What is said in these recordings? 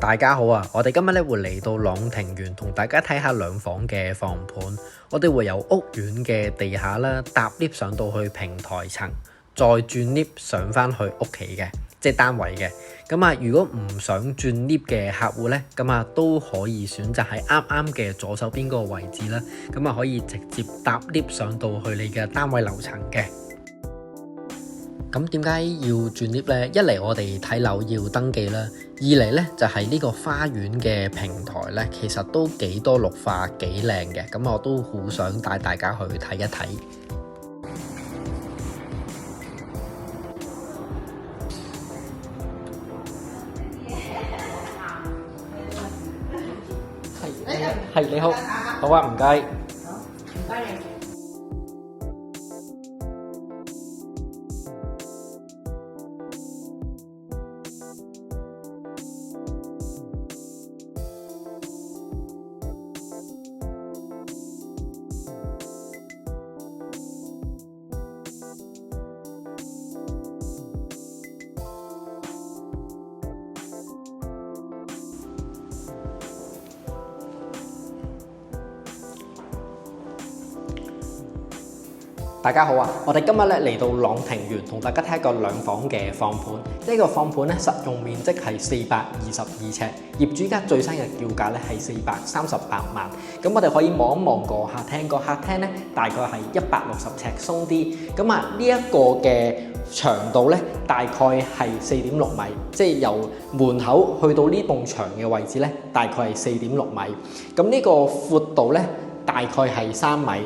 大家好啊！我哋今日咧會嚟到朗庭園同大家睇下兩房嘅放盤。我哋會由屋苑嘅地下啦，搭 lift 上到去平台層，再轉 lift 上翻去屋企嘅，即係單位嘅。咁啊，如果唔想轉 lift 嘅客戶咧，咁啊都可以選擇喺啱啱嘅左手邊嗰個位置啦。咁啊可以直接搭 lift 上到去你嘅單位樓層嘅。咁點解要轉 lift 咧？一嚟我哋睇樓要登記啦，二嚟咧就係呢個花園嘅平台咧，其實都幾多綠化，幾靚嘅。咁我都好想帶大家去睇一睇。係你好，好啊，唔該。大家好啊！我哋今日咧嚟到朗庭園，同大家睇一個兩房嘅放盤。呢個放盤咧實用面積係422尺，業主家最新嘅叫價咧係438萬。咁我哋可以望一望個客廳，個客廳咧大概係160尺鬆啲。咁啊呢一個嘅長度咧大概係4.6米，即係由門口去到呢棟牆嘅位置咧大概係4.6米。咁呢個闊度咧大概係3米，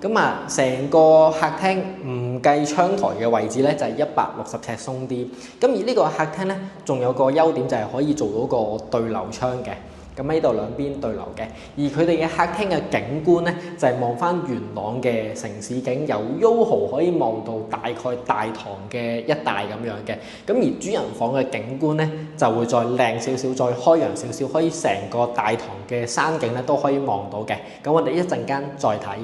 咁啊，成個客廳唔計窗台嘅位置咧，就係160尺鬆啲。咁而呢個客廳咧，仲有個優點就係可以做到個對流窗嘅。咁喺度兩邊對流嘅，而佢哋嘅客廳嘅景觀咧，就係望翻元朗嘅城市景，由 YOHO 可以望到大概大堂嘅一帶咁樣嘅。咁而主人房嘅景觀咧，就會再靚少少，再開揚少少，可以成個大堂嘅山景咧都可以望到嘅。咁我哋一陣間再睇。